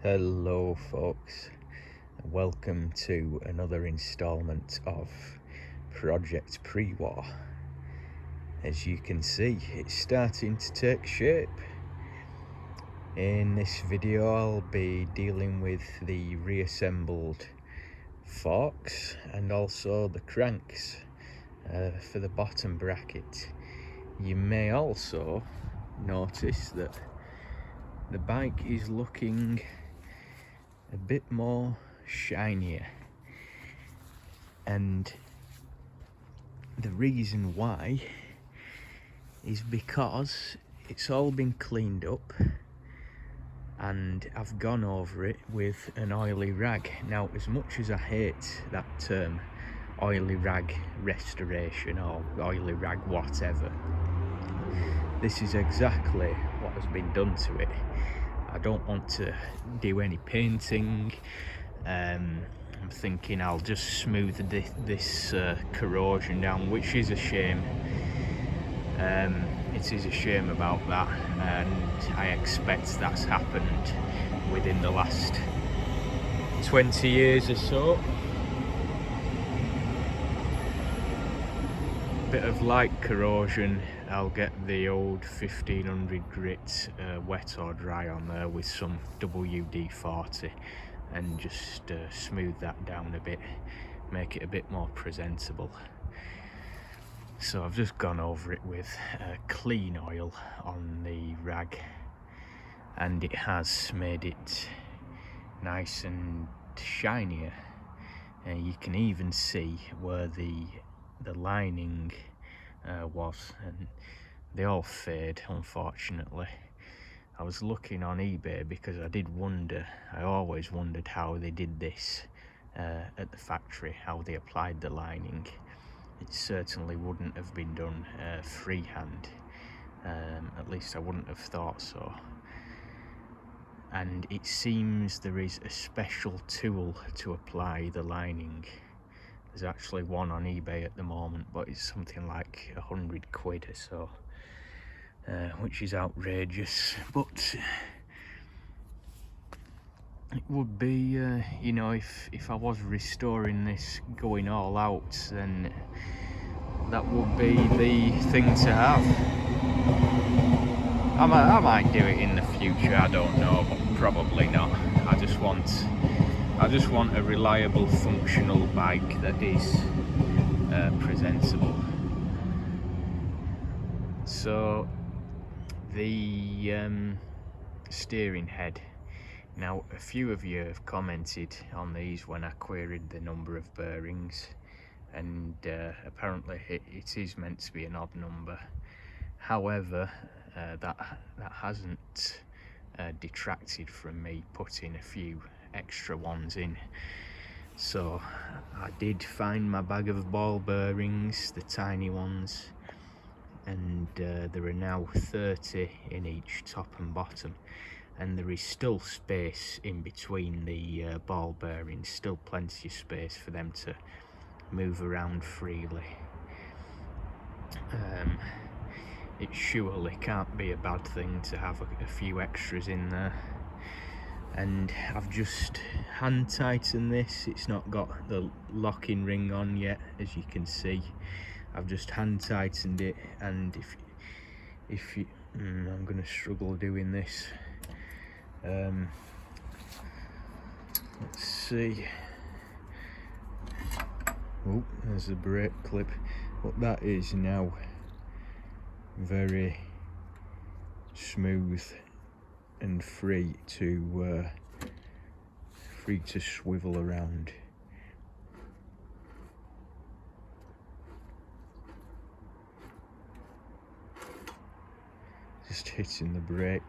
Hello folks, welcome to another installment of Project Pre-War. As you can see, it's starting to take shape. In this video I'll be dealing with the reassembled forks and also the cranks for the bottom bracket. You may also notice that the bike is looking a bit more shinier, and the reason why is because it's all been cleaned up and I've gone over it with an oily rag. Now, as much as I hate that term, oily rag restoration or oily rag whatever, this is exactly what has been done to it. I don't want to do any painting. I'm thinking I'll just smooth this corrosion down, which is a shame. It is a shame about that, and I expect that's happened within the last 20 years or so. Bit of light corrosion. I'll get the old 1500 grit wet or dry on there with some WD-40 and just smooth that down a bit, make it a bit more presentable. So I've just gone over it with clean oil on the rag, and it has made it nice and shinier. And you can even see where the lining was, and they all fade, unfortunately. I was looking on eBay because I always wondered how they did this at the factory, how they applied the lining. It certainly wouldn't have been done freehand, at least I wouldn't have thought so. And it seems there is a special tool to apply the lining. There's actually one on eBay at the moment, but it's something like 100 quid or so, which is outrageous. But it would be, you know, if I was restoring this going all out, then that would be the thing to have. I might do it in the future, I don't know, but probably not. I just want a reliable, functional bike that is presentable. So the steering head. Now, a few of you have commented on these when I queried the number of bearings, and apparently it is meant to be an odd number. However, that hasn't detracted from me putting a few extra ones in. So I did find my bag of ball bearings, the tiny ones, and there are now 30 in each top and bottom, and there is still space in between the ball bearings, still plenty of space for them to move around freely. It surely can't be a bad thing to have a few extras in there. And I've just hand tightened this. It's not got the locking ring on yet, as you can see. I've just hand tightened it, and if you I'm gonna struggle doing this. Let's see. Oh, there's the brake clip, but that is now very smooth and free to swivel around. Just hitting the brake,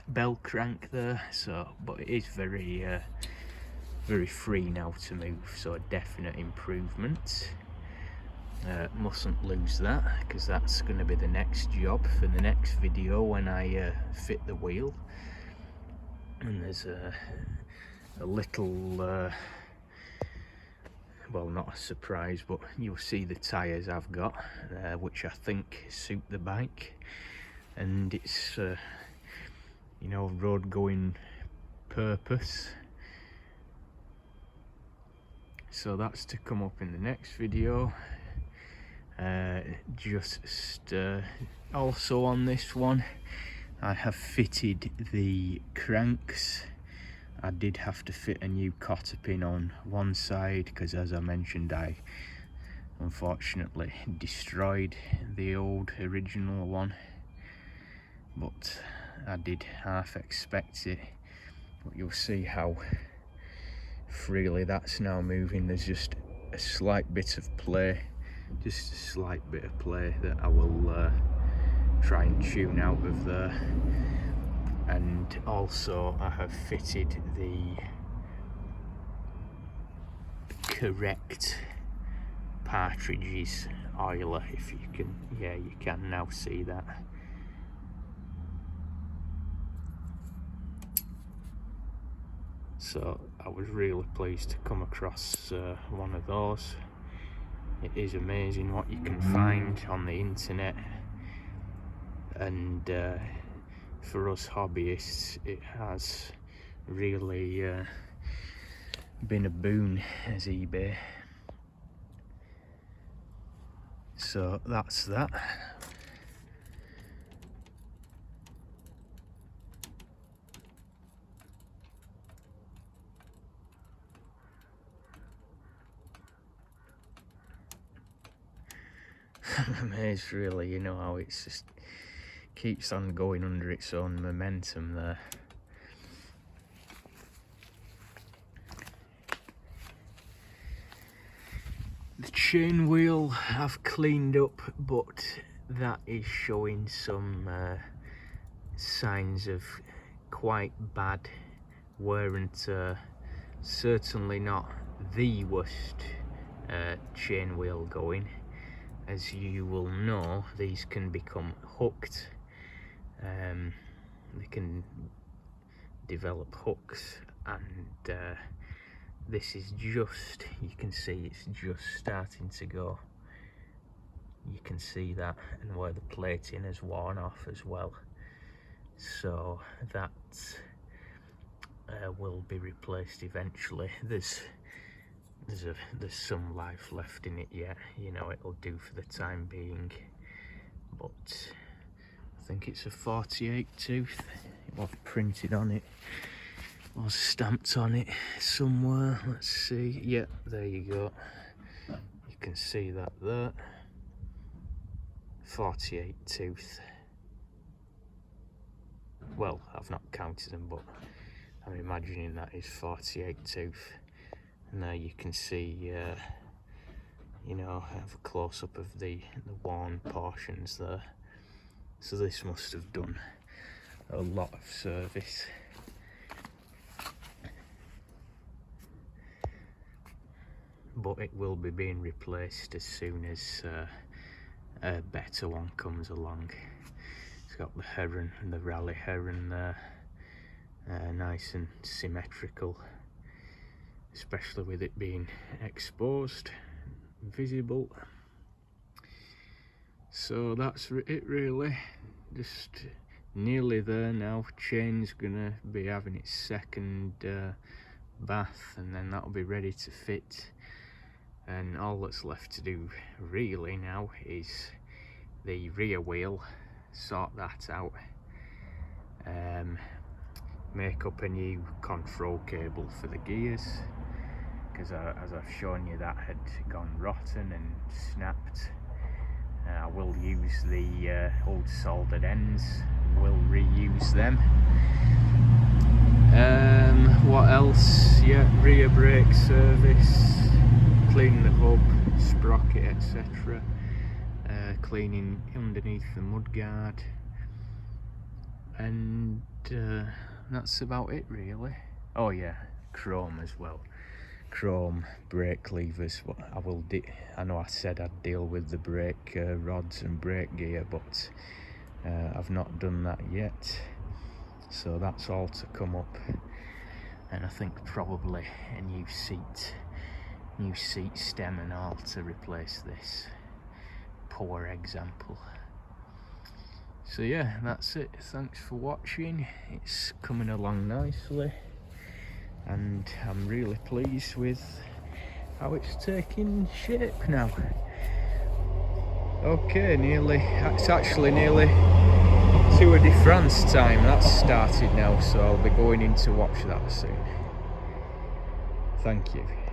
bell crank there. So, but it is very free now to move, so a definite improvement. Mustn't lose that, because that's going to be the next job for the next video when I fit the wheel. And there's a little well, not a surprise, but you'll see the tyres I've got, which I think suit the bike, and it's you know, road going purpose. So that's to come up in the next video. Also on this one, I have fitted the cranks. I did have to fit a new cotter pin on one side because, as I mentioned, I unfortunately destroyed the old original one, but I did half expect it. But you'll see how freely that's now moving. There's just a slight bit of play, just a slight bit of play that I will try and tune out of there. And also I have fitted the correct partridges oiler, if you can, yeah, you can now see that. So I was really pleased to come across one of those. It is amazing what you can find on the internet, and for us hobbyists it has really been a boon as eBay. So that's that. I'm amazed really, you know, how it's just keeps on going under its own momentum there. The chain wheel I've cleaned up, but that is showing some signs of quite bad wear and tear. Certainly not the worst chain wheel going. As you will know, these can become hooked. They can develop hooks, and this is just, you can see it's just starting to go. You can see that, and where the plating has worn off as well. So that will be replaced eventually. There's some life left in it yet, you know, it'll do for the time being, but I think it's a 48 tooth. It was printed on it, was stamped on it somewhere. Let's see, yeah, there you go, you can see that there. 48 tooth. Well, I've not counted them, but I'm imagining that is 48 tooth. And there you can see, you know, I have a close-up of the worn portions there. So this must have done a lot of service. But it will be being replaced as soon as a better one comes along. It's got the heron, the rally heron there, nice and symmetrical, especially with it being exposed, visible. So that's it really, just nearly there now. Chain's gonna be having its second bath, and then that'll be ready to fit. And all that's left to do really now is the rear wheel, sort that out, make up a new control cable for the gears, because as I've shown you, that had gone rotten and snapped. I will use the old soldered ends, will reuse them. What else? Yeah, rear brake service, cleaning the hub, sprocket, etc. Cleaning underneath the mudguard, and that's about it really. Oh yeah, chrome as well. Chrome brake levers. What I will do, I know I said I'd deal with the brake rods and brake gear, but I've not done that yet. So that's all to come up, and I think probably a new seat new seat stem and all to replace this poor example. So yeah, that's it. Thanks for watching. It's coming along nicely and I'm really pleased with how it's taking shape now. Okay, it's actually nearly Tour de France time. That's started now, so I'll be going in to watch that soon. Thank you.